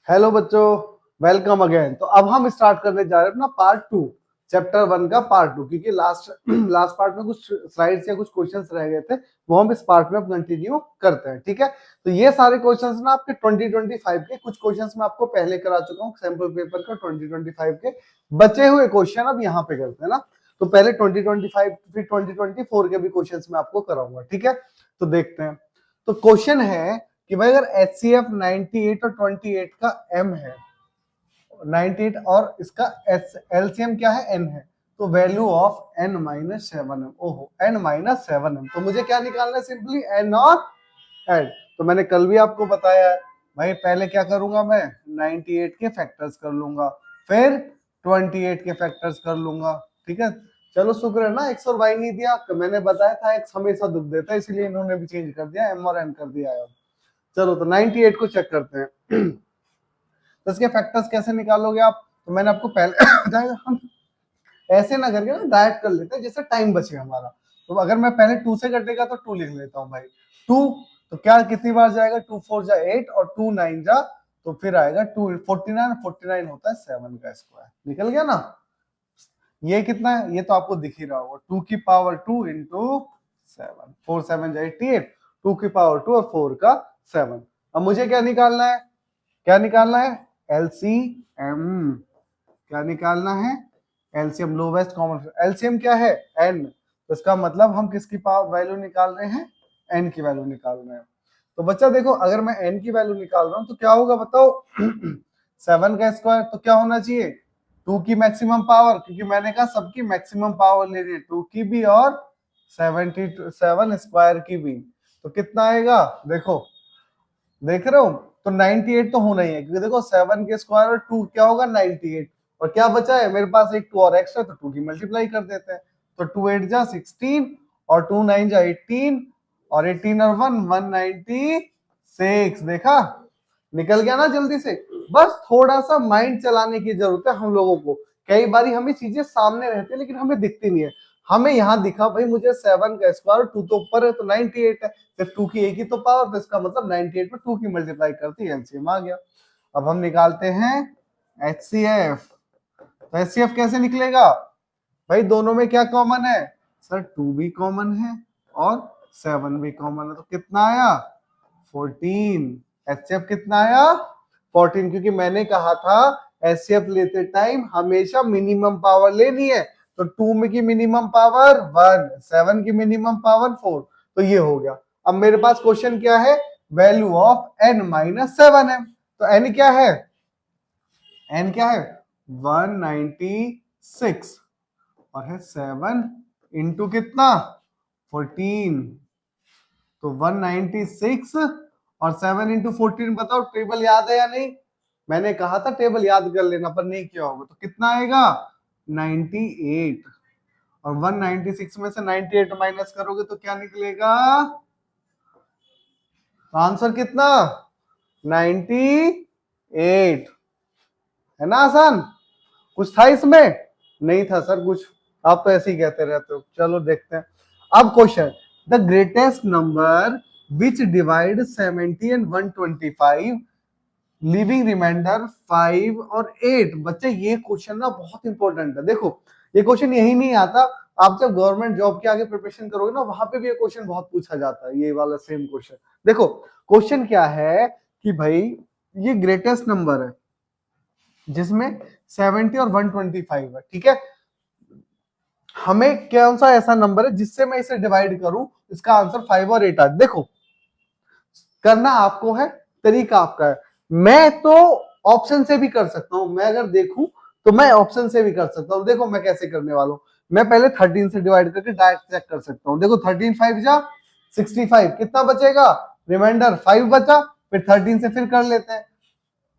Hello बच्चों, welcome again. तो अब हम स्टार्ट करने जा रहे हैं अपना पार्ट 2, चैप्टर 1 का पार्ट 2, क्योंकि लास्ट पार्ट में कुछ स्लाइड्स या कुछ क्वेश्चंस रह गए थे, वो हम इस पार्ट में अब कंटिन्यू करते हैं। ठीक है, तो ये सारे क्वेश्चंस ना आपके 2025 के कुछ क्वेश्चंस मैं आपको पहले करा चुका हूँ सैंपल पेपर का। 2025 के बचे हुए क्वेश्चन अब यहाँ पे करते हैं ना। तो पहले 2025 फिर 2024 के भी क्वेश्चन मैं आपको कराऊंगा। ठीक है, तो देखते हैं। तो क्वेश्चन है कि भाई अगर HCF 98 और 28 का M है, 98 और इसका LCM क्या है, N है, तो वैल्यू ऑफ N-7M। ओहो, N-7M, तो मुझे क्या निकालना है? सिंपली N और N। तो मैंने कल भी आपको बताया है भाई, पहले क्या करूंगा मैं? 98 के फैक्टर्स कर लूंगा, फिर 28 के फैक्टर्स कर लूंगा। ठीक है, चलो शुक्र है ना एक्स और वाई नहीं दिया। तो मैंने बताया था एक्स हमेशा दुख देता है, इसलिए इन्होंने भी चेंज कर दिया, M और N कर दिया है। चलो तो 98 को चेक करते हैं। तो इसके फैक्टर्स कैसे निकालोगे आप? तो मैंने आपको पहले बताया, हम ऐसे ना करके ना डायरेक्ट कर लेते हैं, जिससे टाइम बचे हमारा। तो अगर मैं पहले 2 से कटेगा तो 2 लिख लेता हूँ भाई। 2 तो क्या कितनी बार जाएगा? 2 4 जा 8 और 2 9 जा, तो फिर आएगा 2 49। 49 होता है 7 का स्क्वायर। निकल गया ना? ये कितना है? ये तो आपको दिख ही रहा होगा, 2 की पावर 2 इंटू 7, 4 7 जा 88, 2 की पावर 2 और 4 का 7। अब मुझे क्या निकालना है? क्या निकालना है? LCM। क्या निकालना है? LCM, lowest common. LCM क्या है? N। तो इसका मतलब हम किसकी वैल्यू निकाल रहे हैं? N की वैल्यू निकाल रहे हैं। तो बच्चा देखो, अगर मैं N की वैल्यू निकाल रहा हूं तो क्या होगा बताओ? 7 का स्क्वायर तो क्या होना चाहिए? 2 की मैक्सिमम पावर, क्योंकि मैंने कहा सबकी मैक्सिमम पावर ले रही है, 2 की भी और 77 स्क्वायर की भी। तो कितना आएगा? देखो, देख रहे हो? तो 98 तो होना ही है, क्योंकि देखो 7 के स्क्वायर और 2 क्या होगा? 98। और क्या बचा है मेरे पास? एक 2 और एक्स्ट्रा, तो 2 की मल्टीप्लाई कर देते हैं। तो 2 8 जा 16 और 2 9 जा 18 और 18 और 1 196। देखा, निकल गया ना जल्दी से। बस थोड़ा सा माइंड चलाने की जरूरत है हम लोगों को। कई बार हमें चीजें सामने रहती है लेकिन हमें दिखती नहीं है। हमें यहाँ दिखा भाई, मुझे 7 का स्क्वायर 2 तो ऊपर है तो 98 है, सिर्फ 2 की एक ही तो पावर, तो इसका मतलब 98 में 2 की मल्टीप्लाई करती है, एलसीएम आ गया। अब हम निकालते हैं HCF। तो HCF कैसे निकलेगा भाई? दोनों में क्या कॉमन है सर? 2 भी कॉमन है और 7 भी कॉमन है, तो कितना आया? 14। HCF कितना आया? 14, क्योंकि मैंने कहा था HCF लेते टाइम हमेशा मिनिमम पावर लेनी है। तो 2 में की मिनिमम पावर 1, 7 की मिनिमम पावर 4, तो ये हो गया। अब मेरे पास क्वेश्चन क्या है? Value of N-7M। तो N क्या है? N क्या है? 196 और है 7 इंटू कितना? 14। तो 196 और 7 इंटू 14, बताओ टेबल याद है या नहीं? मैंने कहा था टेबल याद कर लेना, पर नहीं किया होगा। तो कितना आएगा? 98। और 196 में से 98 माइनस करोगे तो क्या निकलेगा? आंसर कितना? 98। है ना आसान? कुछ था इसमें? नहीं था सर कुछ, आप तो ऐसे ही कहते रहते हो। चलो देखते हैं अब question. The greatest number which divide 70 and 125 living reminder 5 और 8। बच्चे ये क्वेश्चन ना बहुत इंपॉर्टेंट है। देखो, ये क्वेश्चन यही नहीं आता, आप जब गवर्नमेंट जॉब के आगे प्रिपरेशन करोगे ना, वहां पे भी ये क्वेश्चन बहुत पूछा जाता है, ये वाला सेम क्वेश्चन। देखो क्वेश्चन क्या है कि भाई ये ग्रेटेस्ट नंबर है जिसमें 70 और 125 है। ठीक है, हमें कौन सा ऐसा नंबर है जिससे मैं इसे डिवाइड करूं, इसका आंसर 5 और 8 आ। देखो, करना आपको है, तरीका आपका है। मैं तो ऑप्शन से भी कर सकता हूं, मैं अगर देखूं तो मैं ऑप्शन से भी कर सकता हूं। देखो मैं कैसे करने वाला हूं, मैं पहले 13 से डिवाइड करके डायरेक्ट चेक कर सकता हूं। देखो 13 5 जा 65, कितना बचेगा? रिमाइंडर 5 बचा, फिर 13 से फिर कर लेते हैं।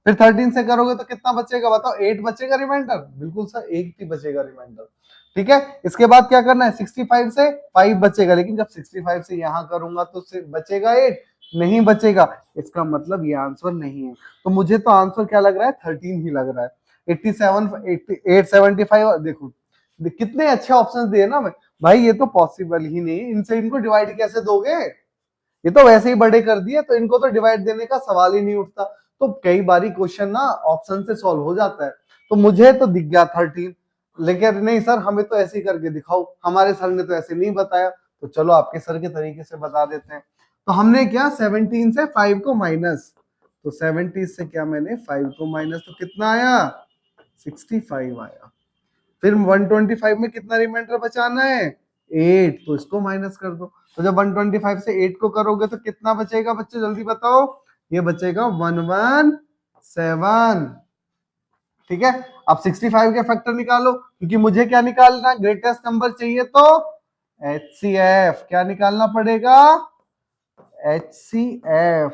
फिर 13 से करोगे तो कितना बचेगा बताओ? 8 बचेगा रिमाइंडर। बिल्कुल सर, 8 ही बचेगा रिमाइंडर। ठीक है, इसके बाद क्या करना है? 65 से 5 बचेगा, लेकिन जब 65 से यहां करूंगा तो सिर्फ बचेगा 8, नहीं बचेगा। इसका मतलब ये आंसर नहीं है। तो मुझे तो आंसर क्या लग रहा है? 13 ही लग रहा है। 87 875। देखो कितने अच्छे ऑप्शंस दिए ना मैं भाई, ये तो पॉसिबल ही नहीं। इनसे इनको डिवाइड कैसे दोगे? ये तो वैसे ही बड़े कर दिए, तो इनको तो डिवाइड देने का सवाल ही नहीं उठता। तो कई बारी क्वेश्चन ना ऑप्शन से सॉल्व हो जाता है। तो मुझे तो दिख गया 13, लेकिन नहीं सर हमें तो ऐसे ही करके दिखाओ, हमारे सर ने तो ऐसे नहीं बताया, तो चलो आपके सर के तरीके से बता देते हैं। तो हमने क्या 17 से 5 को माइनस, तो 70 से क्या मैंने 5 को माइनस, तो कितना आया 65 आया। फिर 125 में कितना रिमाइंडर बचाना है 8, तो इसको माइनस कर दो। तो जब 125 से 8 को करोगे तो कितना बचेगा बच्चे जल्दी बताओ, ये बचेगा 117। ठीक है, अब 65 के फैक्टर निकालो, क्योंकि मुझे क्या निकालना, ग्रेटेस्ट नंबर चाहिए, तो HCF क्या निकालना पड़ेगा, HCF।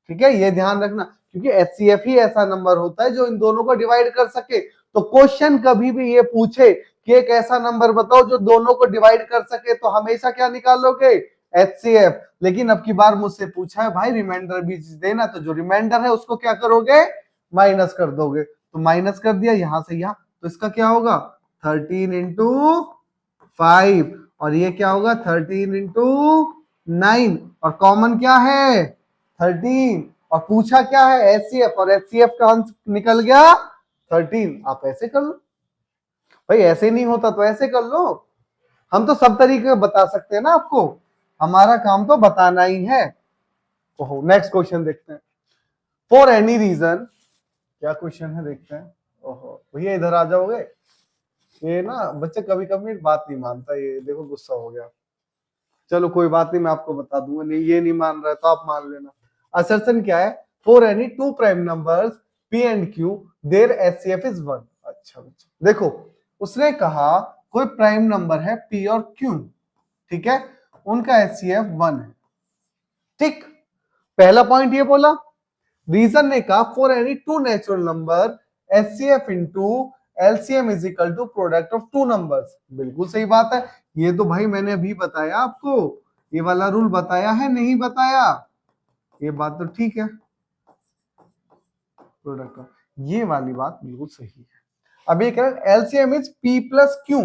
ठीक है, ये ध्यान रखना, क्योंकि HCF ही ऐसा नंबर होता है जो इन दोनों को डिवाइड कर सके। तो क्वेश्चन कभी भी ये पूछे कि एक ऐसा नंबर बताओ जो दोनों को डिवाइड कर सके, तो हमेशा क्या निकालोगे, HCF। लेकिन अब की बार मुझसे पूछा है भाई रिमाइंडर भी देना, तो जो रिमाइंडर है उसको क्या करोगे, माइनस कर दोगे। तो माइनस कर दिया यहां से यहां, तो इसका क्या होगा 13 इंटू 5, और ये क्या होगा 13 इंटू 9, और कॉमन क्या है 13, और पूछा क्या है HCF, और HCF का अंश निकल गया 13। आप ऐसे कर लो भाई, ऐसे नहीं होता तो ऐसे कर लो, हम तो सब तरीके बता सकते हैं ना आपको, हमारा काम तो बताना ही है। ओहो, नेक्स्ट क्वेश्चन देखते हैं। फॉर एनी रीजन, क्या क्वेश्चन है देखते हैं। ओहो भैया इधर आ जाओगे, ये ना बच्चे कभी कभी बात नहीं मानता, ये देखो गुस्सा हो गया। चलो कोई बात नहीं, मैं आपको बता दूंगा, नहीं ये नहीं मान रहा है तो आप मान लेना। असर्शन क्या है, for any two prime numbers P and Q their HCF is 1। अच्छा बच्चा देखो, उसने कहा कोई प्राइम नंबर है P और Q, ठीक है, उनका HCF 1 है। ठीक, पहला पॉइंट ये बोला। रीजन ने कहा for any two natural number HCF into LCM is equal to product of two numbers. बिल्कुल सही बात है, ये तो भाई मैंने अभी बताया आपको, ये वाला रूल बताया है नहीं बताया, ये बात तो ठीक है, प्रोडक्ट ऑफ, ये वाली बात बिल्कुल सही है। अब ये कह रहे LCM is P plus Q।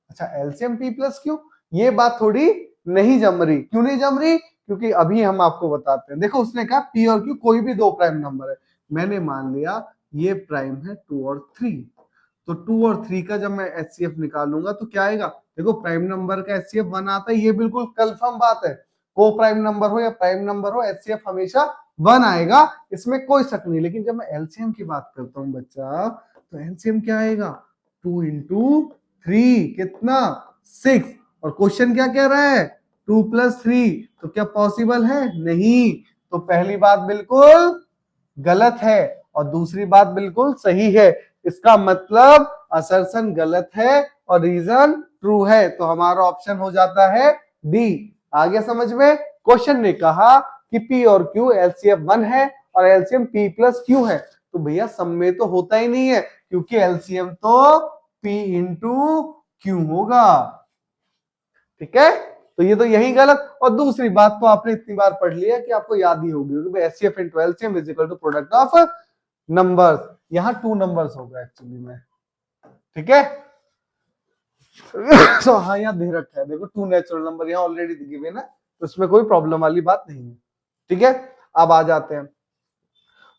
अच्छा LCM P प्लस Q, ये बात थोड़ी नहीं जम रही। क्यों नहीं जम रही, क्योंकि अभी हम आपको बताते हैं। देखो उसने कहा P और Q कोई भी दो प्राइम नंबर है, मैंने मान लिया ये प्राइम है 2 और 3, तो 2 और 3 का जब मैं HCF निकालूंगा तो क्या आएगा, देखो प्राइम नंबर का HCF 1 आता है, ये बिल्कुल कंफर्म बात है, को प्राइम नंबर हो या प्राइम नंबर हो HCF हमेशा 1 आएगा, इसमें कोई शक नहीं। लेकिन जब मैं LCM की बात करता हूँ बच्चा, तो LCM क्या आएगा 2 इंटू 3 कितना 6, और क्वेश्चन क्या कह रहा है 2 प्लस 3, तो क्या पॉसिबल है, नहीं। तो पहली बात बिल्कुल गलत है और दूसरी बात बिल्कुल सही है, इसका मतलब असर्शन गलत है और रीजन ट्रू है, तो हमारा ऑप्शन हो जाता है डी। आगे समझ में, क्वेश्चन ने कहा कि P और Q LCM 1 है और LCM P प्लस Q है, तो भैया सम में तो होता ही नहीं है, क्योंकि LCM तो P इंटू Q होगा। ठीक है, तो ये तो यही गलत। और दूसरी बात तो आपने इतनी बार पढ़ लिया कि आपको याद ही होगी, HCF into LCM is equal to product of numbers, यहां 2 नंबर्स होगा एक्चुअली में। ठीक है तो हाँ यहाँ दे रखा है, देखो 2 नेचुरल नंबर यहाँ ऑलरेडी गिवन है, तो इसमें कोई प्रॉब्लम वाली बात नहीं है। ठीक है, अब आ जाते हैं,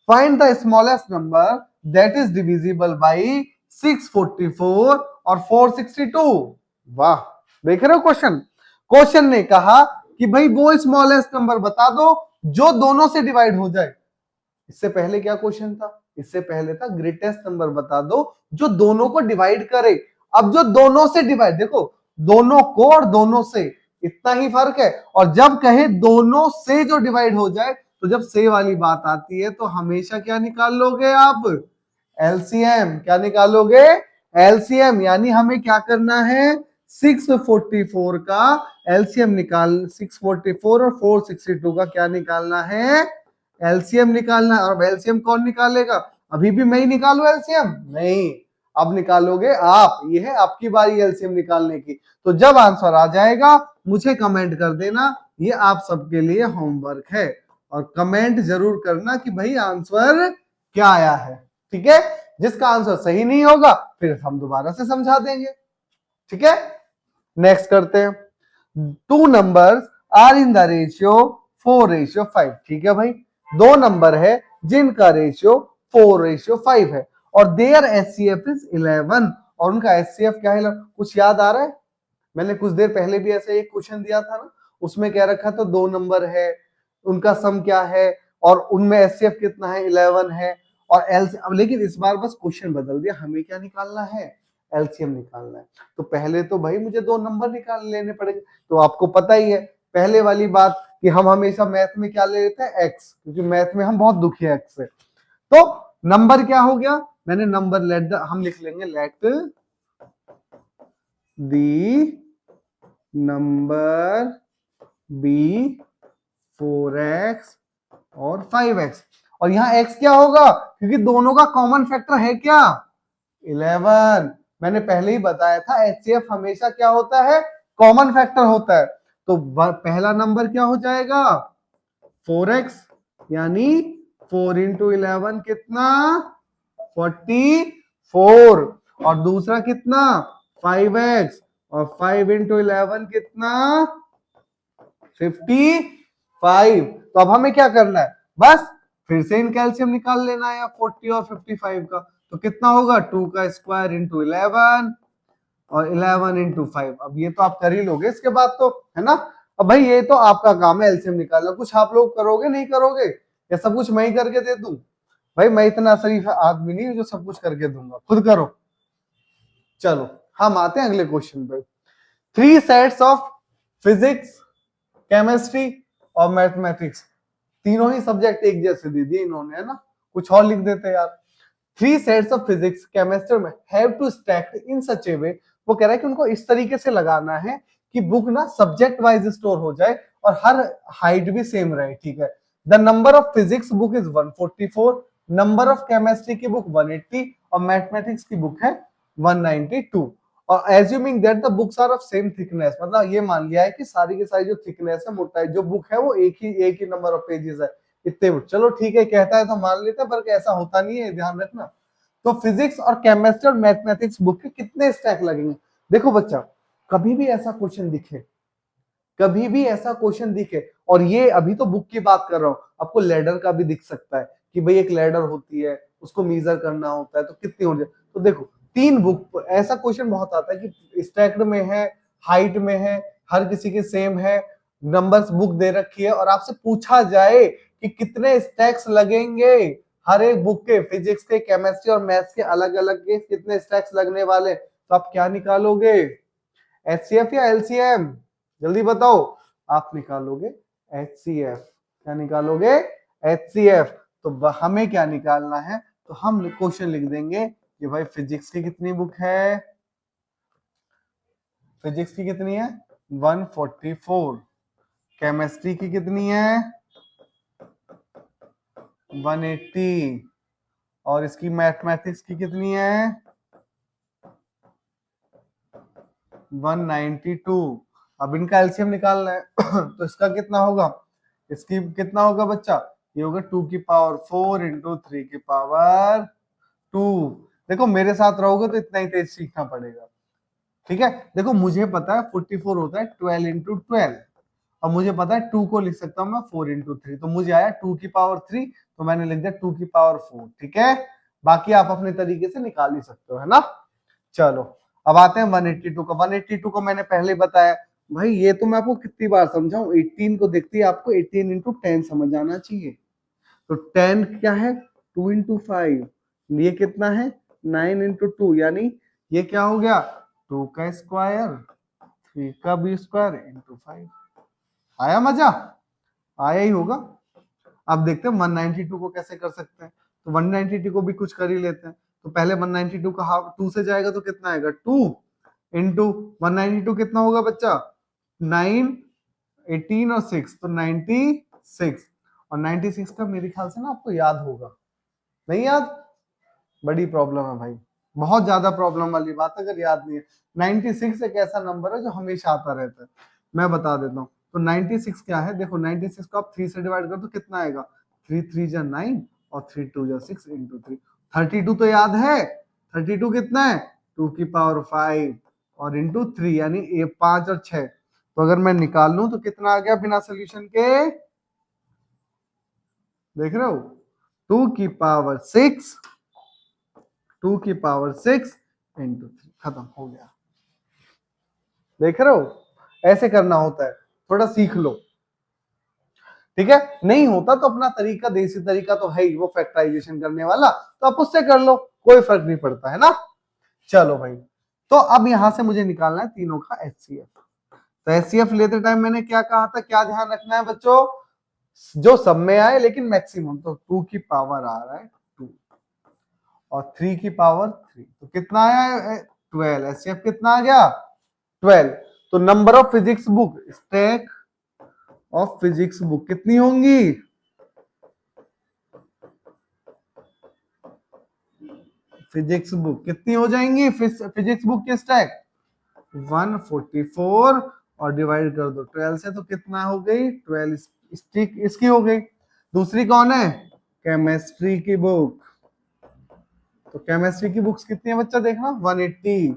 find the smallest number that is divisible by 644 और 462। वाह, देख रहे हो क्वेश्चन, क्वेश्चन ने कहा कि भाई वो स्मॉलेस्ट नंबर बता दो जो दोनों से डिवाइड हो जाए। इससे पहले क्या क्वेश्चन था, इससे पहले था ग्रेटेस्ट नंबर बता दो जो दोनों को डिवाइड करे। अब जो दोनों से डिवाइड, देखो दोनों को और दोनों से इतना ही फर्क है, और जब कहे दोनों से जो डिवाइड हो जाए, तो जब से वाली बात आती है तो हमेशा क्या निकाल लोगे आप, LCM। क्या निकालोगे, LCM, यानी हमें क्या करना है 644 का LCM निकाल, 644 और 462 का क्या निकालना है, LCM निकालना है। और LCM कौन निकालेगा, अभी भी मैं ही निकालू LCM, नहीं, अब निकालोगे आप, ये है आपकी बारी LCM निकालने की। तो जब आंसर आ जाएगा मुझे कमेंट कर देना, ये आप सबके लिए होमवर्क है, और कमेंट जरूर करना कि भाई आंसर क्या आया है। ठीक है, जिसका आंसर सही नहीं होगा फिर हम दोबारा से समझा देंगे। ठीक है, नेक्स्ट करते हैं, 2 numbers are in the ratio 4:5। ठीक है भाई, दो नंबर है जिनका रेशियो 4:5 है और देयर एचसीएफ इज 11 और उनका एचसीएफ क्या है? कुछ याद आ रहा है? मैंने कुछ देर पहले भी ऐसे एक क्वेश्चन दिया था ना, उसमें क्या रखा था? 2 नंबर है, उनका सम क्या है और उनमें एचसीएफ कितना है? 11 है और एलसीएम। अब लेकिन इस बार बस क्वेश्चन बदल दिया, हमें क्या निकालना है? एलसीएम निकालना है। तो पहले तो भाई मुझे 2 नंबर निकाल लेने पड़ेंगे। तो आपको पता ही है पहले वाली बात कि हम हमेशा मैथ में क्या ले लेते हैं? एक्स, क्योंकि मैथ में हम बहुत दुखी है एक्स से। तो नंबर क्या हो गया? मैंने नंबर हम लिख लेंगे let the number B 4x और 5x और यहाँ x क्या होगा? क्योंकि दोनों का कॉमन फैक्टर है क्या? 11। मैंने पहले ही बताया था एचसीएफ हमेशा क्या होता है? कॉमन फैक्टर होता है। तो पहला नंबर क्या हो जाएगा? 4x, यानी 4 into 11 कितना? 44 और दूसरा कितना? 5x और 5 into 11 कितना? 55। तो अब हमें क्या करना है? बस फिर से इन कैल्शियम निकाल लेना है 40 और 55 का। तो कितना होगा? 2 का स्क्वायर इंटू 11 और 11 इंटू 5। अब ये तो आप कर ही लोगे इसके बाद तो, है ना? अब भाई ये तो आपका काम है एलसीएम निकालना, कुछ आप लोग करोगे नहीं करोगे? या सब कुछ मैं ही करके दे दूं? भाई मैं इतना शरीफ आदमी नहीं जो सब कुछ करके दूंगा, खुद करो। चलो हम आते हैं अगले क्वेश्चन पे। 3 सेट्स ऑफ फिजिक्स, केमिस्ट्री और मैथमेटिक्स, तीनों ही सब्जेक्ट एक जैसे दे दिए इन्होंने, है ना? कुछ और लिख देते यार। 3 सेट्स ऑफ फिजिक्स, केमिस्ट्री में हैव टू स्टैक इन सच ए वे, वो कह रहा है कि उनको इस तरीके से लगाना है कि बुक ना सब्जेक्ट वाइज स्टोर हो जाए और हर हाइट भी सेम रहे, ठीक है? The number of physics book is 144, number of chemistry की बुक 180 और मैथमेटिक्स की बुक है 192 और assuming that the books are of same thickness, मतलब ये मान लिया है कि सारी की सारी जो थिकनेस है, मोटाई जो बुक है वो एक ही नंबर ऑफ पेजेस है, इतने। चलो ठीक है, कहता है तो मान लेते हैं, पर ऐसा होता नहीं है, ध्यान रखना। तो फिजिक्स और केमिस्ट्री और मैथमेटिक्स बुक के कितने स्टैक लगेंगे? देखो बच्चा, कभी भी ऐसा क्वेश्चन दिखे, कभी भी ऐसा क्वेश्चन दिखे, और ये अभी तो बुक की बात कर रहा हूं, आपको लैडर का भी दिख सकता है कि भाई एक लैडर होती है, उसको मेजर करना होता है, तो कितनी हो जाए? तो देखो 3 बुक, ऐसा क्वेश्चन बहुत आता है कि स्टैक्ड में है, हाइट में है, हर किसी के सेम है, नंबर्स बुक दे रखी है और आपसे पूछा जाए कि कितने स्टैक्स लगेंगे हर एक बुक के, फिजिक्स के, केमिस्ट्री और मैथ्स के अलग अलग के कितने स्टैक्स लगने वाले, तो आप क्या निकालोगे? एचसीएफ या एलसीएम? जल्दी बताओ। आप निकालोगे एचसीएफ। क्या निकालोगे? एचसीएफ। तो हमें क्या निकालना है? तो हम क्वेश्चन लिख देंगे कि भाई फिजिक्स की कितनी बुक है? फिजिक्स की कितनी है? 144। केमिस्ट्री की कितनी है? 180 और इसकी मैथमेटिक्स की कितनी है? 192। अब इनका एलसीएम निकालना है तो इसका कितना होगा? इसकी कितना होगा बच्चा? ये होगा 2 की पावर 4 इंटू 3 की पावर 2। देखो मेरे साथ रहोगे तो इतना ही तेज सीखना पड़ेगा, ठीक है? देखो मुझे पता है 44 होता है 12 इंटू 12 और मुझे पता है 2 को लिख सकता हूँ मैं 4 इंटू 3, तो मुझे आया 2 की पावर 3, तो मैंने लिख दिया 2 की पावर 4, ठीक है? बाकी आप अपने तरीके से निकाल ही सकते हो, है ना? चलो अब आते हैं 182 का। 182 को मैंने पहले बताया भाई, ये तो मैं आपको कितनी बार समझाऊं, 18 को देखती है आपको 18 इंटू 10 समझ आना चाहिए। तो 10 क्या है? 2 इंटू 5, ये कितना है? 9 इंटू 2, यानी ये क्या हो गया? 2 का स्क्वायर 3 का भी स्क्वायर इंटू 5। आया मजा? आया ही होगा। अब देखते हैं 192 को कैसे कर सकते हैं। तो 192 को भी कुछ कर ही लेते हैं। तो पहले 192 का हाफ 2 से जाएगा तो कितना आएगा? 2 इंटू 192 कितना होगा बच्चा? 9, 18 और 6, तो 96। और 96 का मेरे ख्याल से ना आपको याद होगा, नहीं याद? बड़ी प्रॉब्लम है भाई, बहुत ज्यादा प्रॉब्लम वाली बात, अगर याद नहीं है। 96 एक ऐसा नंबर है जो हमेशा आता रहता है, मैं बता देता हूँ। तो 96 क्या है? देखो 96 को आप 3 से डिवाइड कर तो कितना आएगा? 3 3 जा 9 और 3 2 जा 6 इंटू 3। 32 तो याद है? 32 कितना है? 2 की पावर 5 और इंटू 3, यानी 5 और 6। तो अगर मैं निकाल लूं तो कितना आ गया बिना सोल्यूशन के? देख रहे हो? 2 की पावर 6 2 की पावर 6 इंटू 3, खत्म हो गया। देख रहे हो, ऐसे करना होता है, थोड़ा सीख लो। ठीक है, नहीं होता तो अपना तरीका, देसी तरीका तो है ही वो फैक्टराइजेशन करने वाला, तो आप उससे कर लो, कोई फर्क नहीं पड़ता है ना। चलो भाई, तो अब यहां से मुझे निकालना है तीनों का HCF। तो HCF लेते टाइम मैंने क्या कहा था, क्या ध्यान रखना है बच्चों, जो सब में आए लेकिन मैक्सिमम, तो 2 की पावर आ रहा है 2 और 3 की पावर 3, तो कितना आया 12। HCF कितना आ गया 12। तो number of physics book, stack of physics book कितनी होंगी, फिजिक्स बुक कितनी हो जाएंगी, फिजिक्स बुक की स्टैक 144 और डिवाइड कर दो 12 से, तो कितना हो गई 12 स्टिक इसकी हो गई। दूसरी कौन है, केमिस्ट्री की बुक। तो केमिस्ट्री की बुक्स कितनी है बच्चा, देखना 180,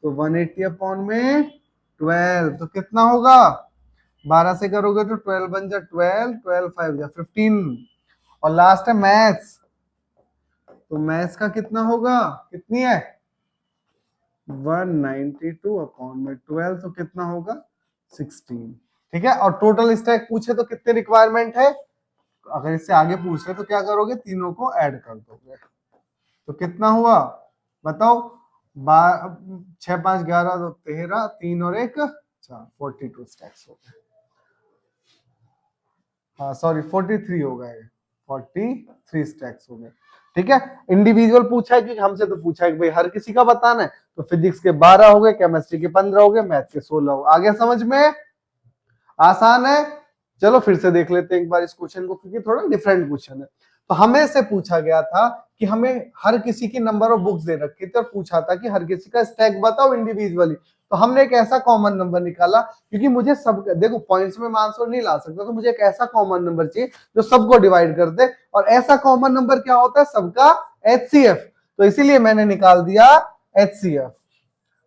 तो 180 अपॉन में 12, तो कितना होगा, 12 से करोगे तो 12 बन जा 12, 12 5 जा 15। और लास्ट है मैथ्स, तो मैथ्स का कितना होगा, कितनी है 192 अपॉन में 12, तो कितना होगा 16। ठीक है, और टोटल स्टैक पूछे तो कितने रिक्वायरमेंट है, अगर इससे आगे पूछ रहे तो क्या करोगे, तीनों को ऐड कर दोगे, तो कितना हुआ बताओ, 6 5 11 तो 13, 3 और 1 4, 42 स्टैक्स हो गए। हाँ सॉरी 43 हो गए, 43 स्टैक्स हो गए। ठीक है, इंडिविजुअल पूछा है कि हमसे तो पूछा है कि भाई हर किसी का बताना है, तो फिजिक्स के 12 हो गए, केमिस्ट्री के 15 हो गए, मैथ के 16 हो गए। आ गया समझ में, आसान है। चलो फिर से देख लेते हैं एक बार इस क्वेश्चन को, क्योंकि थोड़ा डिफरेंट क्वेश्चन है। तो हमें से पूछा गया था कि हमें हर किसी की नंबर ऑफ बुक्स दे रखी थी और पूछा था कि हर किसी का स्टैक बताओ इंडिविजुअली। तो हमने एक ऐसा कॉमन नंबर निकाला, क्योंकि मुझे सब, देखो पॉइंट्स में मैं आंसर नहीं ला सकता, तो मुझे एक ऐसा कॉमन नंबर चाहिए जो सबको डिवाइड कर दे, और ऐसा कॉमन नंबर क्या होता है, सबका HCF। तो इसीलिए मैंने निकाल दिया HCF।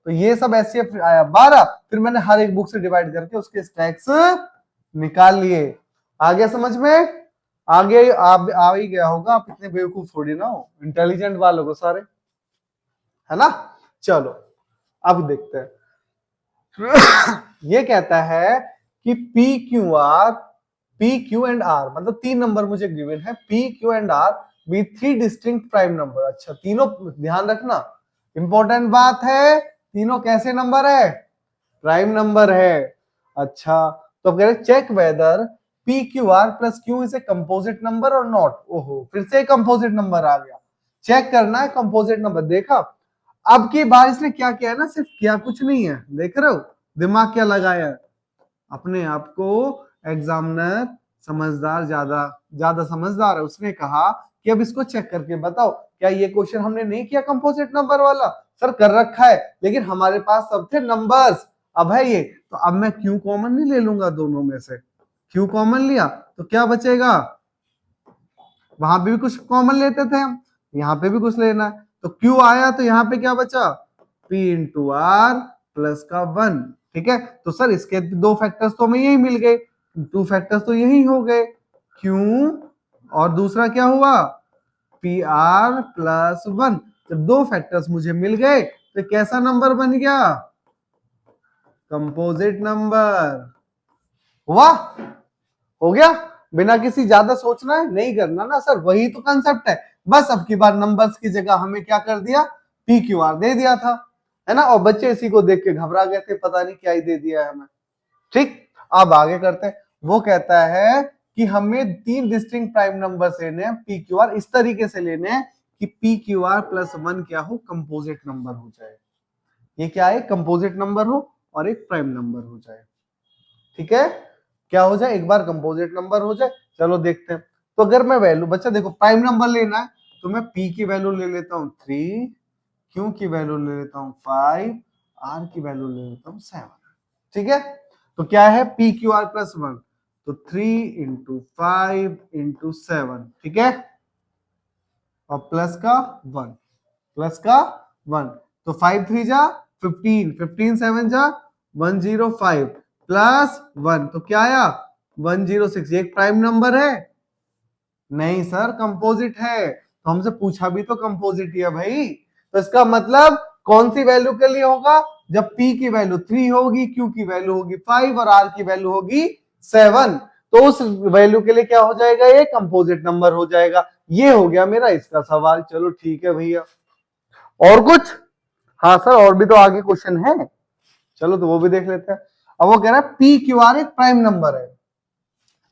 तो ये सब HCF आया 12, फिर मैंने हर एक बुक से डिवाइड करके उसके स्टैक्स निकाल लिए। आ गया समझ में, आगे आप आ ही गया होगा, आप इतने बेवकूफ थोड़ी ना हो, इंटेलिजेंट वालों को सारे, है ना। चलो अब देखते हैं। ये कहता है कि P Q एंड R, मतलब 3 नंबर मुझे गिवन है, P Q and R be 3 distinct prime number. अच्छा, तीनों ध्यान रखना, इंपॉर्टेंट बात है, तीनों कैसे नंबर है, प्राइम नंबर है। अच्छा, तो कह रहे check whether P Q R plus Q is a composite number और नॉट। ओहो, फिर से कंपोजिट नंबर आ गया, चेक करना है कंपोजिट नंबर। देखा, अब की बार इसने क्या किया है ना, सिर्फ किया कुछ नहीं है, देख रहे हो दिमाग क्या लगाया है, अपने आप को एग्जामिनर समझदार, ज्यादा ज्यादा समझदार है, उसने कहा कि अब इसको चेक करके बताओ, क्या ये क्वेश्चन हमने नहीं किया कंपोजिट नंबर वाला, सर कर रखा है, लेकिन हमारे पास सब थे नंबर्स, अब है ये, तो अब मैं क्यू कॉमन नहीं ले लूंगा दोनों में से, क्यू कॉमन लिया तो क्या बचेगा, वहां पे भी कुछ कॉमन लेते थे हम, यहाँ पे भी कुछ लेना है, तो क्यू आया तो यहाँ पे क्या बचा, पी इंटू आर प्लस का 1। ठीक है, तो सर इसके 2 फैक्टर्स तो हमें यही मिल गए, 2 फैक्टर्स तो यही हो गए, क्यू और दूसरा क्या हुआ पी आर प्लस 1। जब 2 फैक्टर्स मुझे मिल गए तो कैसा नंबर बन गया, कंपोजिट नंबर। हुआ, हो गया, बिना किसी ज्यादा सोचना है नहीं करना ना सर, वही तो कंसेप्ट है। बस अब की बार नंबर्स की जगह हमें क्या कर दिया, पी क्यू आर दे दिया था, है ना, और बच्चे इसी को देख के घबरा गए थे, पता नहीं क्या ही दे दिया है हमें। ठीक, अब आगे करते हैं। वो कहता है कि हमें 3 डिस्टिंक्ट प्राइम नंबर लेने हैं, पी क्यू आर इस तरीके से लेने हैं कि पी क्यू आर प्लस 1 क्या हो, कंपोजिट नंबर हो जाए। ये क्या है, कंपोजिट नंबर हो और एक प्राइम नंबर हो जाए। ठीक है, क्या हो जाए, एक बार कंपोजिट नंबर हो जाए। चलो देखते हैं। तो अगर मैं वैल्यू, बच्चा देखो प्राइम नंबर लेना है तो मैं पी की वैल्यू ले लेता हूँ 3, क्यू की वैल्यू ले लेता हूँ 5, आर की वैल्यू ले लेता हूँ 7। ठीक है, तो क्या है पी क्यू आर प्लस 1, तो 3 इंटू 5 इंटू 7। ठीक है, और प्लस का 1, प्लस का 1, तो 5 3 जा 15, 15 7 जा 105 प्लस 1, तो क्या आया 106। ये एक प्राइम नंबर है, नहीं सर, कंपोजिट है तो हमसे पूछा भी तो कंपोजिट ही है भाई। तो इसका मतलब कौन सी वैल्यू के लिए होगा, जब p की वैल्यू 3 होगी, q की वैल्यू होगी 5 और r की वैल्यू होगी 7, तो उस वैल्यू के लिए क्या हो जाएगा, ये कंपोजिट नंबर हो जाएगा। ये हो गया मेरा इसका सवाल। चलो ठीक है भैया, और कुछ? हाँ सर, और भी तो आगे क्वेश्चन है, चलो तो वो भी देख लेते हैं। अब वो कह रहा है पी क्यू आर एक प्राइम नंबर है।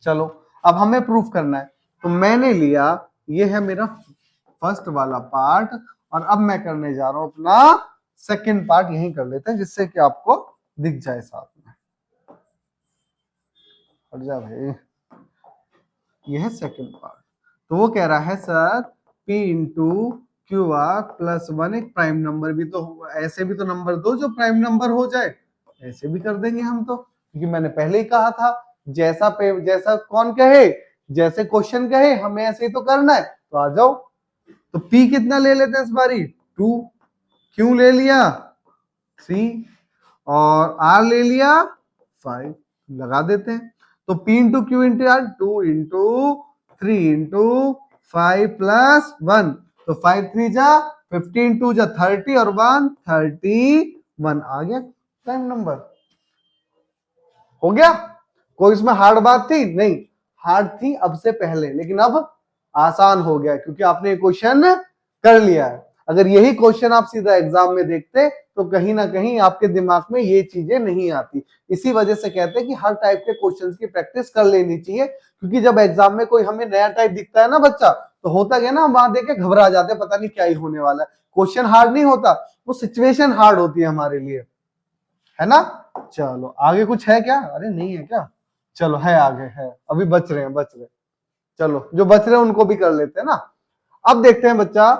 चलो अब हमें प्रूफ करना है, तो मैंने लिया, ये है मेरा फर्स्ट वाला पार्ट, और अब मैं करने जा रहा हूं अपना सेकंड पार्ट, यही कर लेते हैं जिससे कि आपको दिख जाए साथ में। हट जा भाई, ये है सेकंड पार्ट। तो वो कह रहा है sir P into Q R plus 1 एक प्राइम नंबर भी तो, ऐसे भी तो नंबर दो जो प्राइम नंबर हो जाए। ऐसे भी कर देंगे हम तो, क्योंकि मैंने पहले ही कहा था जैसा कौन कहे, जैसे क्वेश्चन कहे हमें ऐसे ही तो करना है। तो आ जाओ, तो P कितना ले लेते हैं इस बारी, 2, Q ले लिया 3 और R ले लिया 5, लगा देते हैं। तो P into Q into R 2 into 3 into 5 plus 1, तो 5 3 जा 15, 2 जा 30 और 1 31, आ गया प्राइम नंबर। हो गया? कोई इसमें हार्ड बात थी? नहीं, हार्ड थी अब से पहले, लेकिन अब आसान हो गया क्योंकि आपने क्वेश्चन कर लिया है। अगर यही क्वेश्चन आप सीधा एग्जाम में देखते तो कहीं ना कहीं आपके दिमाग में ये चीजें नहीं आती। इसी वजह से कहते हैं कि हर टाइप के क्वेश्चंस की प्रैक्टिस कर लेनी चाहिए, क्योंकि जब एग्जाम में कोई हमें नया टाइप दिखता है ना बच्चा, तो होता क्या ना, हम वहां देख के घबरा जाते हैं, पता नहीं क्या ही होने वाला है। क्वेश्चन हार्ड नहीं होता, वो सिचुएशन हार्ड होती है हमारे लिए, है ना। चलो आगे कुछ है क्या? अरे नहीं है क्या? चलो है, आगे है, अभी बच रहे हैं। चलो जो बच रहे हैं उनको भी कर लेते हैं ना। अब देखते हैं, बच्चा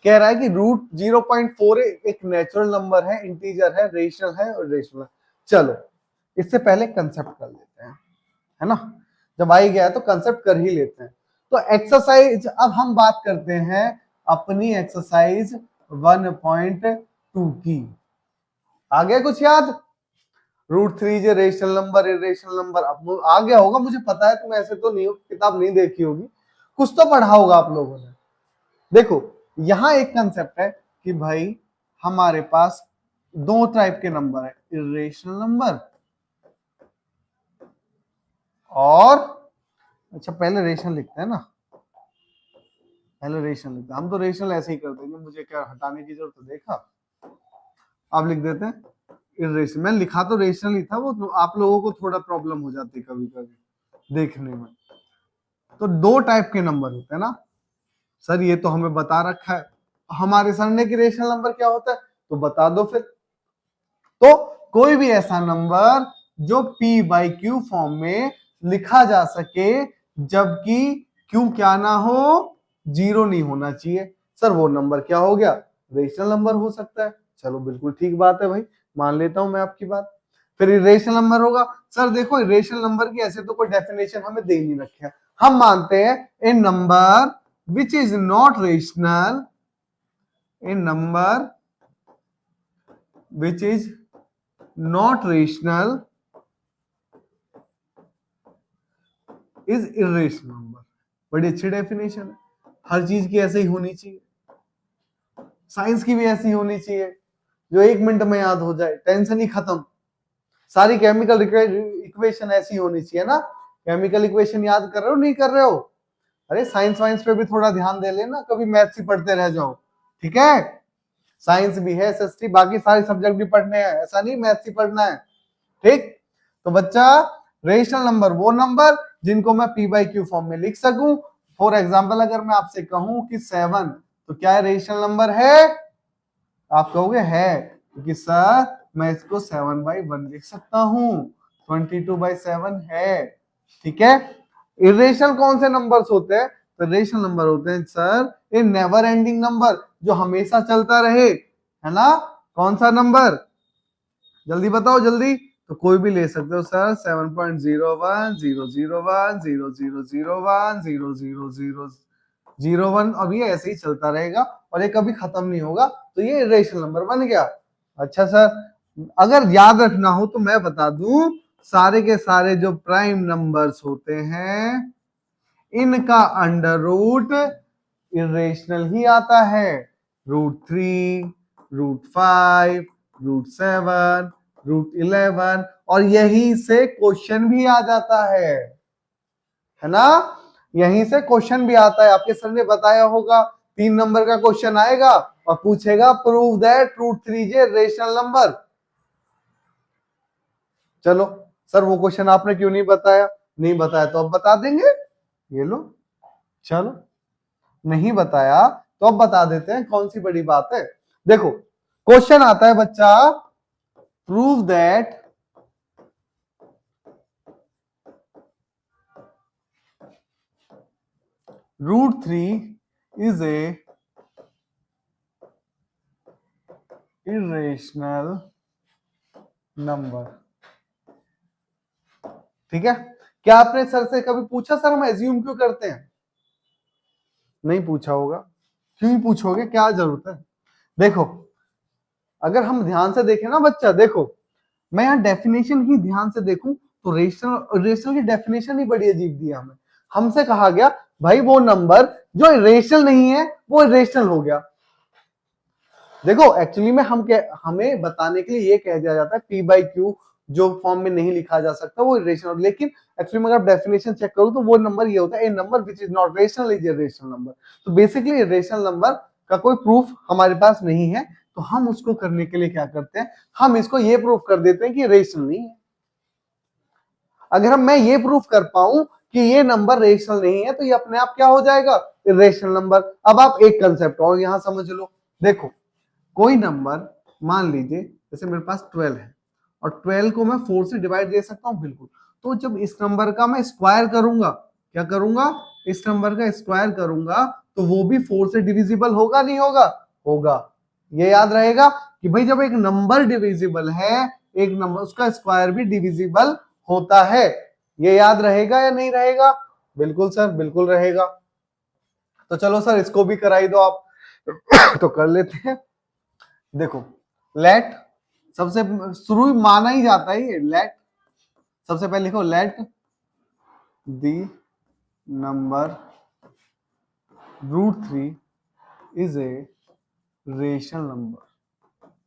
कह रहा है कि रूट 0.4 एक नेचुरल नंबर है, इंटीजर है, रेशनल है और रेशनल है। चलो इससे पहले कंसेप्ट कर लेते हैं, है ना। जब आई गया है तो कंसेप्ट कर ही लेते हैं। तो एक्सरसाइज, अब हम बात करते हैं अपनी एक्सरसाइज 1.2 की। आ गया कुछ याद? √3 जो रेशनल नंबर, इरेशनल नंबर, अब आ गया होगा मुझे पता है, तुम ऐसे तो नहीं, किताब नहीं देखी होगी, कुछ तो पढ़ा होगा आप लोगों ने। देखो यहां एक कंसेप्ट है कि भाई हमारे पास दो टाइप के नंबर है, इरेशनल नंबर और, अच्छा पहले रेशनल लिखते हैं ना, पहले रेशनल लिखते हैं हम, तो रेशनल ऐसे ही कर देंगे, मुझे क्या हटाने की जरूरत है, देखा। अब लिख देते हैं इरेशनल, मैं लिखा तो रेशनल ही था, वो तो आप लोगों को थोड़ा प्रॉब्लम हो जाती है कभी कभी देखने में। तो दो टाइप के नंबर होते हैं ना सर, ये तो हमें बता रखा है, हमारे सर ने कि रेशनल नंबर क्या होता है, तो बता दो फिर। तो कोई भी ऐसा नंबर जो p/q फॉर्म में लिखा जा सके, जबकि q क्या ना हो, 0 नहीं होना चाहिए, सर वो नंबर क्या हो गया, रेशनल नंबर हो सकता है। चलो बिल्कुल ठीक बात है भाई, मान लेता हूं मैं आपकी बात। फिर इरेशनल नंबर होगा, सर देखो इरेशनल नंबर की ऐसे तो कोई डेफिनेशन हमें दे नहीं रखे है, हम मानते हैं a number which is not rational, a number which is not rational is irrational number. बड़ी अच्छी डेफिनेशन है, हर चीज की ऐसे ही होनी चाहिए, साइंस की भी ऐसी होनी चाहिए जो 1 मिनट में याद हो जाए, टेंशन ही खत्म। सारी केमिकल इक्वेशन ऐसी होनी चाहिए ना, केमिकल इक्वेशन याद कर रहे हो नहीं कर रहे हो, अरे साइंस वाइंस पे भी थोड़ा ध्यान दे लेना, कभी मैथ्स ही पढ़ते रह जाओ, ठीक है। साइंस भी है, एसएसटी, बाकी सारे सब्जेक्ट भी पढ़ने हैं, ऐसा नहीं मैथ्स ही पढ़ना है, ठीक। तो बच्चा रेशनल नंबर वो नंबर जिनको मैं p/q फॉर्म में लिख सकूं। फॉर एग्जांपल अगर मैं आपसे कहूं कि 7, तो क्या रेशनल नंबर है, आप कहोगे है, क्योंकि सर मैं इसको 7/1 लिख सकता हूं, 22/7 है, ठीक है। इरेशनल कौन से नंबर्स होते हैं, तो रेशनल नंबर होते हैं सर ये नेवर एंडिंग नंबर, जो हमेशा चलता रहे, है ना। कौन सा नंबर, जल्दी बताओ जल्दी। तो कोई भी ले सकते हो सर, 7.01 001 0001 0001, अब ये ऐसे ही चलता रहेगा और ये कभी खत्म नहीं होगा, तो ये रेशनल नंबर बन गया। अच्छा सर अगर याद रखना हो तो मैं बता दूं, सारे के सारे जो प्राइम नंबर्स होते हैं इनका अंडर रूट इरेशनल ही आता है। √3, √5, √7, √11 और यहीं से क्वेश्चन भी आ जाता है ना। यहीं से क्वेश्चन भी आता है। आपके सर ने बताया होगा 3 नंबर का क्वेश्चन आएगा और पूछेगा prove that √3 is a rational number. चलो सर वो क्वेश्चन आपने क्यों नहीं बताया? नहीं बताया तो अब बता देंगे। ये लो, चलो नहीं बताया तो अब बता देते हैं, कौन सी बड़ी बात है। देखो क्वेश्चन आता है बच्चा, prove that √3 is a irrational number। ठीक है, क्या आपने सर से कभी पूछा सर हम एज्यूम क्यों करते हैं? नहीं पूछा होगा। क्यों पूछोगे, क्या जरूरत है? देखो अगर हम ध्यान से देखें ना बच्चा, देखो मैं यहाँ डेफिनेशन ही ध्यान से देखूं तो रेशनल की डेफिनेशन ही बड़ी अजीब दी है हमें। हमसे कहा गया भाई वो नंबर जो इरेशनल नहीं है वो इरेशनल हो गया। देखो एक्चुअली में हमें बताने के लिए ये कह दिया जाता है पी बाई क्यू जो फॉर्म में नहीं लिखा जा सकता वो इरेशनल, लेकिन एक्चुअली में अगर आप डेफिनेशन चेक करो तो वो नंबर ये होता है a number which is not rational is a rational number. तो बेसिकली रेशनल नंबर का कोई प्रूफ हमारे पास नहीं है, तो हम उसको करने के लिए क्या करते हैं, हम इसको ये प्रूफ कर देते हैं कि रेशनल नहीं है। अगर मैं ये प्रूफ कर पाऊं कि ये नंबर रेशनल नहीं है तो ये अपने आप क्या हो जाएगा, इरेशनल नंबर। अब आप एक कंसेप्ट और यहां समझ लो, देखो कोई नंबर मान लीजिए जैसे मेरे पास 12 है और 12 को मैं 4 से डिवाइड दे सकता हूं, बिल्कुल। तो जब इस नंबर का मैं स्क्वायर करूंगा, क्या करूंगा, इस नंबर का स्क्वायर करूंगा तो वो भी 4 से डिविजिबल होगा नहीं होगा? होगा। ये याद रहेगा कि भाई जब एक नंबर डिविजिबल है एक नंबर उसका स्क्वायर भी डिविजिबल होता है। ये याद रहेगा या नहीं रहेगा? बिल्कुल सर, बिल्कुल रहेगा। तो चलो सर इसको भी कराई दो आप। तो कर लेते हैं। देखो लेट, सबसे शुरू माना ही जाता है ये लेट। सबसे पहले लिखो let the number √3 is a rational number.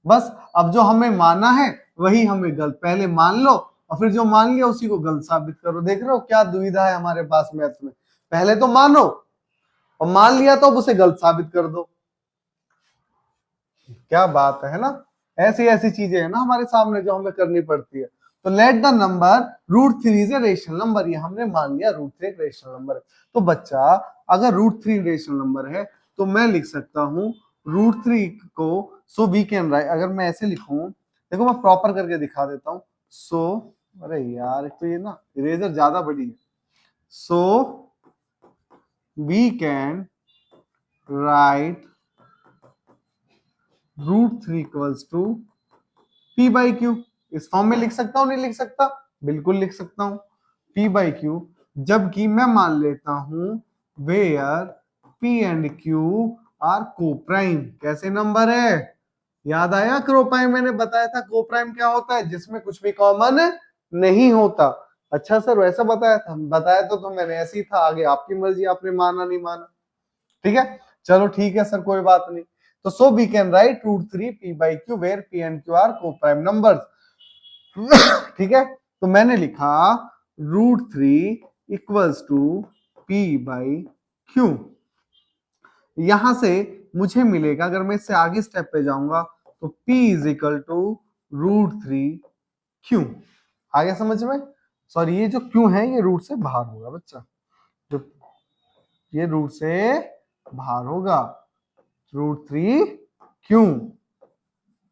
बस अब जो हमें माना है वही हमें गलत, पहले मान लो और फिर जो मान लिया उसी को गलत साबित करो। देख रहे हो क्या दुविधा है हमारे पास मैथ में, पहले तो मानो और मान लिया तो अब उसे गलत साबित कर दो। क्या बात है ना, ऐसी ऐसी चीजें है ना हमारे सामने जो हमें करनी पड़ती है। तो let the number √3 is a rational number, ये हमने मान लिया √3 एक रेशनल नंबर है। तो बच्चा अगर √3 रेशनल नंबर है तो मैं लिख सकता हूं √3 को, सो वी कैन राइट, अगर मैं ऐसे लिखूं, देखो मैं प्रॉपर करके दिखा देता हूं। सो अरे यार एक तो ये ना इरेजर ज्यादा बड़ी है। So we can write √3 equals to P by Q. इस फॉर्म में लिख सकता हूं नहीं लिख सकता? बिल्कुल लिख सकता हूं, P बाई क्यू। जबकि मैं मान लेता हूं where P and Q are coprime. कैसे नंबर है, याद आया कोप्राइम, मैंने बताया था कोप्राइम क्या होता है, जिसमें कुछ भी कॉमन नहीं होता। अच्छा सर वैसा बताया था, बताया तो मैंने ऐसे ही था, आगे आपकी मर्जी, आपने माना नहीं माना। ठीक है चलो ठीक है सर कोई बात नहीं। तो so we can write √3 P by Q where P and Q are coprime numbers. ठीक है तो मैंने लिखा √3 equals to P by Q. यहां से मुझे मिलेगा, अगर मैं इससे आगे स्टेप पे जाऊंगा तो P is equal to √3 Q। आगे समझ में? सॉरी ये जो Q है ये रूट से बाहर होगा बच्चा, जो ये रूट से बाहर होगा, √3 Q।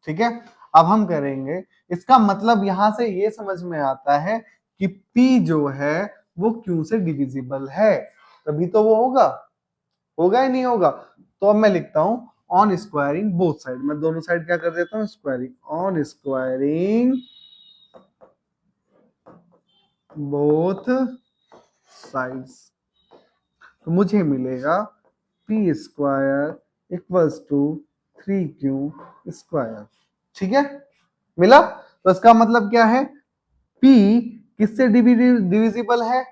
ठीक है अब हम करेंगे, इसका मतलब यहां से ये समझ में आता है कि P जो है वो Q से डिविजिबल है, तभी तो वो होगा, होगा ही नहीं होगा। तो अब मैं लिखता हूं ऑन स्क्वायरिंग बोथ साइड, मैं दोनों साइड क्या कर देता हूं squaring, on squaring both sides, तो मुझे मिलेगा P square equals to 3Q square. ठीक है मिला? तो इसका मतलब क्या है, P किससे डिविजिबल है,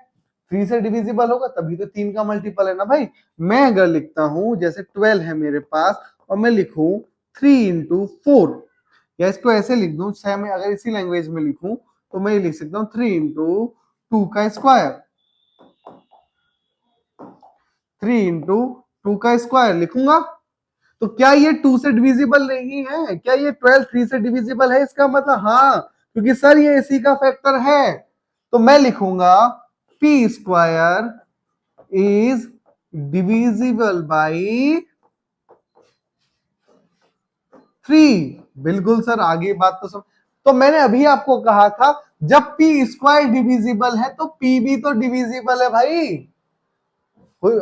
3 से डिविजिबल होगा तभी तो 3 का मल्टीपल है ना भाई। मैं अगर लिखता हूं जैसे 12 है मेरे पास और मैं लिखूं 3 इंटू 4, या इसको ऐसे लिख दूं, चाहे मैं अगर इसी लैंग्वेज में लिखूं तो मैं लिख सकता हूं 3 इंटू 2 का स्क्वायर, 3 इंटू 2 का स्क्वायर लिखूंगा। तो क्या ये 2 से डिविजिबल नहीं है? क्या ये 12 3 से डिविजिबल है? इसका मतलब हाँ, क्योंकि सर ये इसी का फैक्टर है। तो मैं लिखूंगा P square is divisible by 3। बिल्कुल सर, आगे बात तो सब। तो मैंने अभी आपको कहा था जब पी स्क्वायर डिविजिबल है तो पी भी तो डिविजिबल है भाई।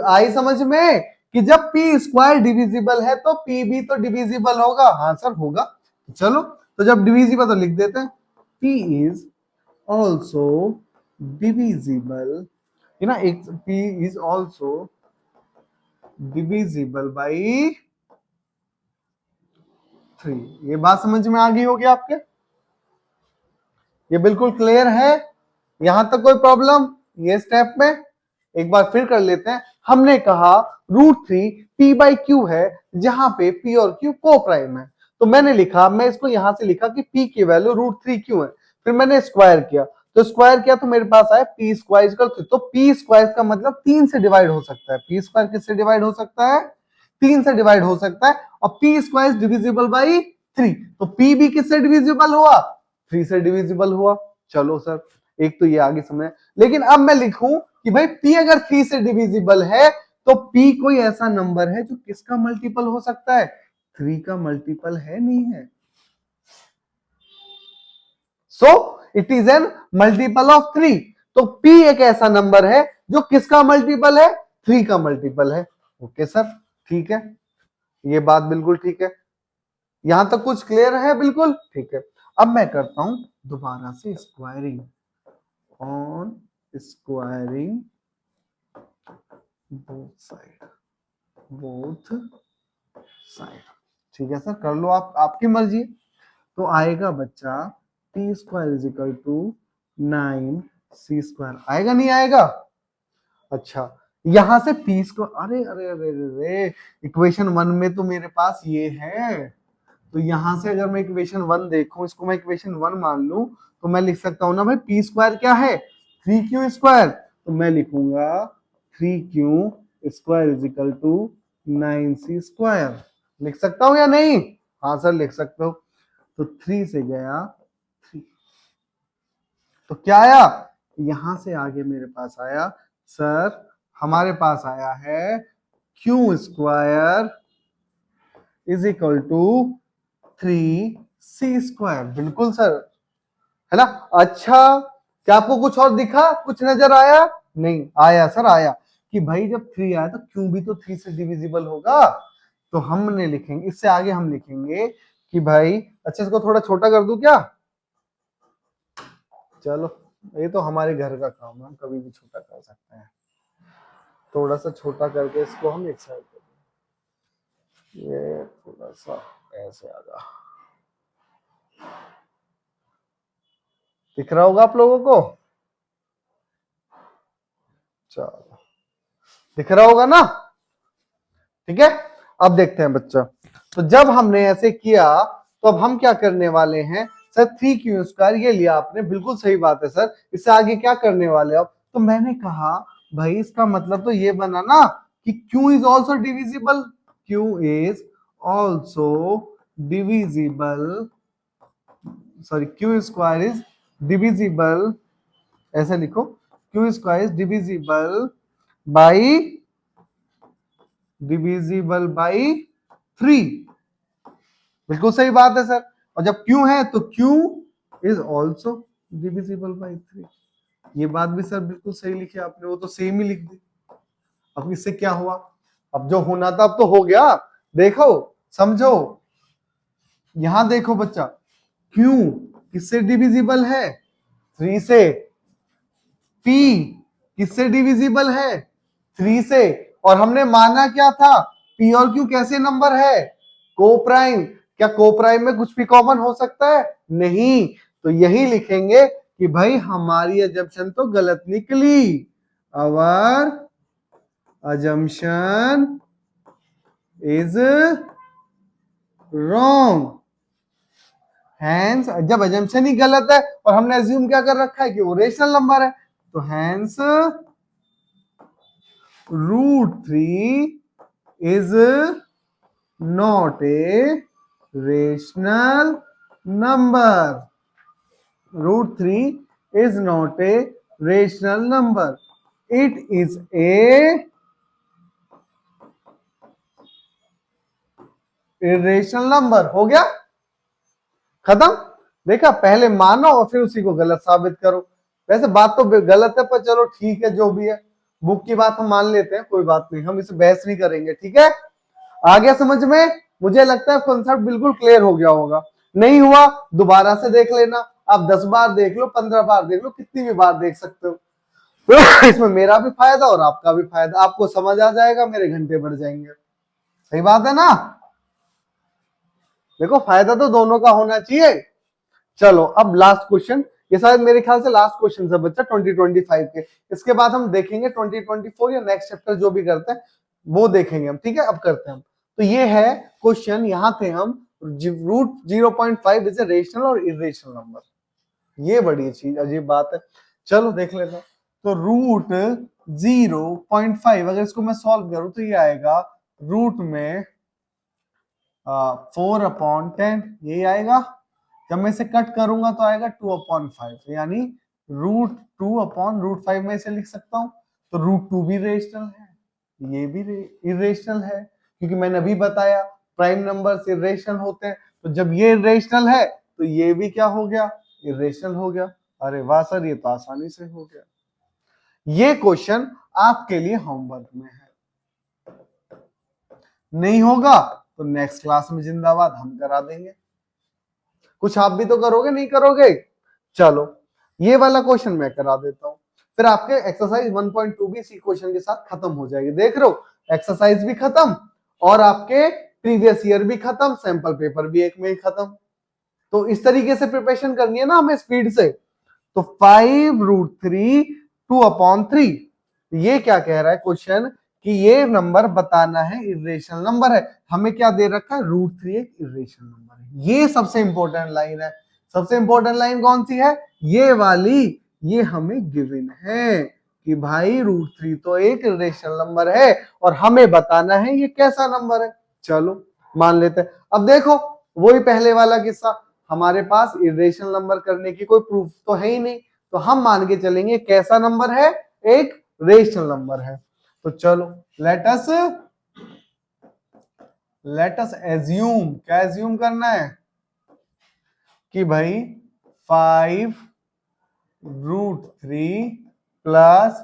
आई समझ में कि जब पी स्क्वायर डिविजिबल है तो पी भी तो डिविजिबल होगा। हाँ सर होगा। चलो, तो जब डिविजिबल तो लिख देते हैं पी इज ऑल्सो डिविजिबल, ना, एक P is also divisible by 3। ये बात समझ में आ गई होगी आपके? ये बिल्कुल क्लियर है? यहां तक कोई प्रॉब्लम ये स्टेप में? एक बार फिर कर लेते हैं। हमने कहा √3 पी बाई क्यू है, जहां पे पी और क्यू को प्राइम है। तो मैंने लिखा, मैं इसको यहां से लिखा कि पी की वैल्यू √3 क्यू है। फिर मैंने स्क्वायर किया, तो स्क्वायर किया तो मेरे पास आया पी स्क्वायर इक्वल 3। तो पी स्क्वायर का मतलब 3 से डिवाइड हो सकता है। पी स्क्वायर किससे डिवाइड हो सकता है? 3 से डिवाइड हो सकता है। और पी स्क्वायर डिविजिबल बाई 3, तो पी भी किससे डिविजिबल हुआ? 3 से डिविजिबल हुआ। चलो सर, एक तो ये आगे समझ। लेकिन अब मैं लिखूं कि भाई p अगर 3 से डिविजिबल है तो p कोई ऐसा नंबर है जो किसका मल्टीपल हो सकता है? 3 का मल्टीपल है, नहीं है? So it is an multiple of 3। तो p एक ऐसा नंबर है जो किसका मल्टीपल है? 3 का मल्टीपल है। ओके सर, ठीक है, ये बात बिल्कुल ठीक है। यहां तक कुछ क्लियर है? बिल्कुल ठीक है। अब मैं करता हूं दोबारा से squaring, on squaring both side. ठीक है सर, कर लो आप, आपकी मर्जी। तो आएगा बच्चा T square is equal to 9c²। आएगा नहीं आएगा? अच्छा, यहां से पी स्क्वायर, अरे अरे अरे अरे, इक्वेशन 1 में तो मेरे पास ये है। तो यहां से अगर मैं इक्वेशन 1 देखूं, इसको मैं इक्वेशन 1 मान लूं, तो मैं लिख सकता हूं ना भाई पी स्क्वायर क्या है? 3q²। तो मैं लिखूंगा 3q² is equal to 9c²। लिख सकता हूं या नहीं? हाँ सर लिख सकते हो। तो 3 से गया 3, तो क्या आया? यहां से आगे मेरे पास आया सर, हमारे पास आया है q² is equal to 3c²। बिल्कुल सर, है ना? अच्छा, क्या आपको कुछ और दिखा, कुछ नजर आया? नहीं आया सर, आया कि भाई जब 3 आया तो क्यों भी तो 3 से डिविजिबल होगा। तो हमने लिखेंगे, इससे आगे हम लिखेंगे कि भाई, अच्छा इसको थोड़ा छोटा कर दूं क्या? चलो, ये तो हमारे घर का काम है, हम कभी भी छोटा कर सकते हैं। थोड़ा सा छोटा करके इसको हम एक साइड कर दें, ये थोड़ा सा ऐसे आ जा। दिख रहा होगा आप लोगों को? चलो, दिख रहा होगा ना? ठीक है, अब देखते हैं बच्चा। तो जब हमने ऐसे किया तो अब हम क्या करने वाले हैं सर? 3q², ये लिया आपने, बिल्कुल सही बात है सर। इससे आगे क्या करने वाले अब? तो मैंने कहा भाई इसका मतलब तो ये बना ना कि q is also divisible, q is also divisible, sorry q² is divisible, ऐसे लिखो, q² इज डिविजिबल बाई 3। बिल्कुल सही बात है सर। और जब q है तो q is also divisible by 3। ये बात भी सर बिल्कुल सही लिखी आपने, वो तो सेम ही लिख दी। अब इससे क्या हुआ? अब जो होना था अब तो हो गया। देखो, समझो, यहां देखो बच्चा, q किससे डिविजिबल है? 3 से। p किससे डिविजिबल है? 3 से। और हमने माना क्या था? p और q कैसे नंबर है? को प्राइम। क्या को प्राइम में कुछ भी कॉमन हो सकता है? नहीं। तो यही लिखेंगे कि भाई हमारी अजम्पशन तो गलत निकली। our assumption is wrong. Hence जब assumption ही गलत है और हमने assume क्या कर रखा है कि वो रेशनल नंबर है, तो hence √3 is not a rational number. √3 is not a rational number. It is a irrational number. हो गया, खत्म। देखा, पहले मानो और फिर उसी को गलत साबित करो। वैसे बात तो गलत है, पर चलो ठीक है, जो भी है, बुक की बात हम मान लेते हैं, कोई बात नहीं, हम इसे बहस नहीं करेंगे, ठीक है। आ गया समझ में? मुझे लगता है कॉन्सेप्ट बिल्कुल क्लियर हो गया होगा। नहीं हुआ दोबारा से देख लेना, आप 10 बार देख लो, 15 बार देख लो, कितनी भी बार देख सकते हो। इसमें मेरा भी फायदा और आपका भी फायदा, आपको समझ आ जाएगा, मेरे घंटे बढ़ जाएंगे। सही बात है ना? देखो, फायदा तो दोनों का होना चाहिए। चलो अब लास्ट क्वेश्चन, ये शायद मेरे ख्याल से लास्ट क्वेश्चन है बच्चा 2025 के। इसके बाद हम देखेंगे 2024 या नेक्स्ट चैप्टर जो भी करते हैं वो देखेंगे हम, ठीक है। अब करते हैं हम, तो ये है क्वेश्चन, यहां थे हम, √0.5 इज ए रेशनल और इरेशनल नंबर। ये बड़ी चीज अजीब बात है, चलो देख लेते हैं। तो √0.5 अगर इसको मैं सॉल्व करूं तो ये आएगा रूट में 4/10, यही आएगा। जब मैं इसे कट करूंगा तो आएगा 2/5, यानी √2/√5 में इसे लिख सकता हूं। तो √2 भी रेशनल है, ये भी इरेशनल है, क्योंकि मैंने अभी बताया प्राइम नंबर्स इरेशनल होते हैं। तो जब ये इरेशनल है तो ये भी क्या हो गया, इरेशनल हो गया। अरे वाह सर, ये तो आसानी से हो गया। ये क्वेश्चन आपके लिए होमवर्क में है, नहीं होगा तो नेक्स्ट क्लास में जिंदाबाद हम करा देंगे। कुछ आप भी तो करोगे, नहीं करोगे? चलो ये वाला क्वेश्चन मैं करा देता हूं, फिर आपके एक्सरसाइज 1.2 भी इसी क्वेश्चन के साथ खत्म हो जाएगी। देख रहे हो, एक्सरसाइज भी खत्म और आपके प्रीवियस ईयर भी खत्म, सैंपल पेपर भी एक में ही खत्म। तो इस तरीके से प्रिपरेशन करनी है ना हमें, स्पीड से। तो 5√3 2/3, ये क्या कह रहा है क्वेश्चन कि ये नंबर बताना है, इरेशनल नंबर है। हमें क्या दे रखा है, √3 एक इरेशनल नंबर है। ये सबसे इंपॉर्टेंट लाइन है। सबसे इंपॉर्टेंट लाइन कौन सी है, ये वाली। ये हमें गिवन है कि भाई √3 तो एक इरेशनल नंबर है और हमें बताना है ये कैसा नंबर है। चलो मान लेते हैं। अब देखो, वही पहले वाला किस्सा, हमारे पास इरेशनल नंबर करने की कोई प्रूफ तो है ही नहीं, तो हम मान के चलेंगे कैसा नंबर है, एक रेशनल नंबर है। तो चलो लेट अस एज्यूम, क्या एज्यूम करना है कि भाई 5√3 plus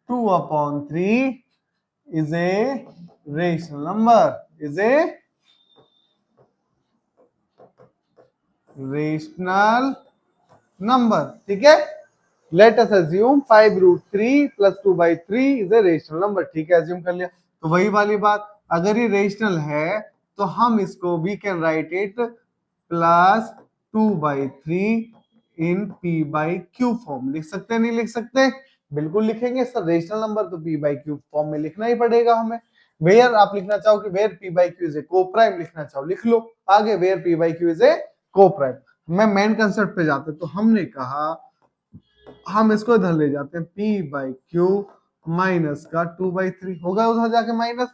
2/3 is a rational number, is a rational number, ठीक है। Let us assume 5√3 plus 2/3 is a rational number, ठीक है, अज्यूम कर लिया। तो वही वाली बात, अगर ये रेशनल है तो हम इसको we can write it plus 2/3 in p/q form. लिख सकते नहीं लिख सकते? बिल्कुल लिखेंगे सर, रेशनल नंबर तो p/q फॉर्म में लिखना ही पड़ेगा हमें। वेयर आप लिखना चाहो कि where p/q is a co-prime, लिखना चाहो लिख लो आगे, where p/q is a coprime. मैं मेन कंसेप्ट पे जाते, तो हमने कहा हम इसको इधर ले जाते हैं, p/q माइनस का 2/3 होगा, उधर जाके माइनस,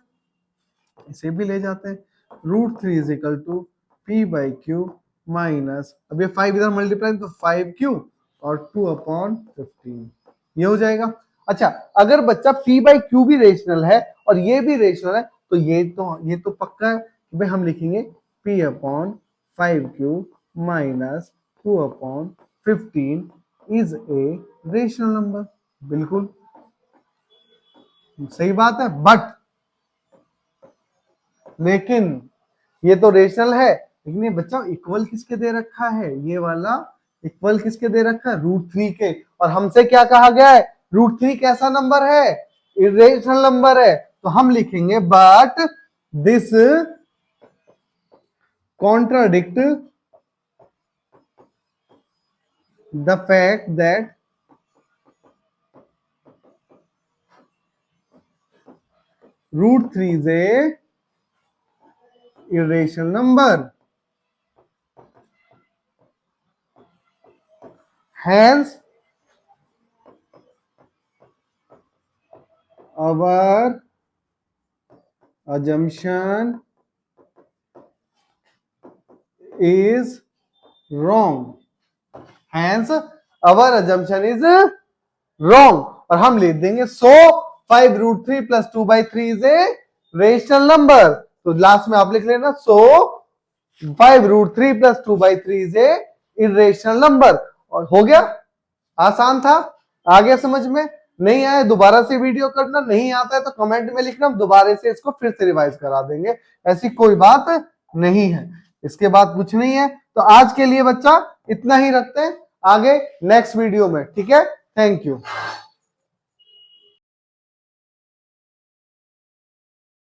इसे भी ले जाते हैं, √3 is equal to p/q minus, अब ये 5 इधर मल्टीप्लाई तो 5q और 2/15, ये हो जाएगा। अच्छा, अगर बच्चा p/q भी रेशनल है और ये भी रेशनल है, तो ये तो पक्का है भाई, हम लिखेंगे p/5q minus 2/15 is a rational number. बिल्कुल सही बात है, बट लेकिन ये तो रेशनल है, लेकिन ये बच्चा इक्वल किसके दे रखा है, ये वाला इक्वल किसके दे रखा है, √3 के। और हमसे क्या कहा गया है, √3 कैसा नंबर है, इरेशनल नंबर है। तो हम लिखेंगे but this contradict the fact that √3 is a irrational number. Hence, our assumption is wrong. Hence, our assumption is wrong. और हम लिख देंगे 5√3 plus 2/3 is a rational number. तो लास्ट में आप लिख लेना 5√3 plus 2/3 is a irrational number. और हो गया, आसान था, आ गया समझ में? नहीं आया दोबारा से वीडियो करना, नहीं आता है तो कमेंट में लिखना, दोबारा से इसको फिर से रिवाइज करा देंगे, ऐसी कोई बात नहीं है। इसके बाद कुछ नहीं है। तो आज के लिए बच्चा इतना ही रखते हैं, आगे नेक्स्ट वीडियो में, ठीक है? Thank you.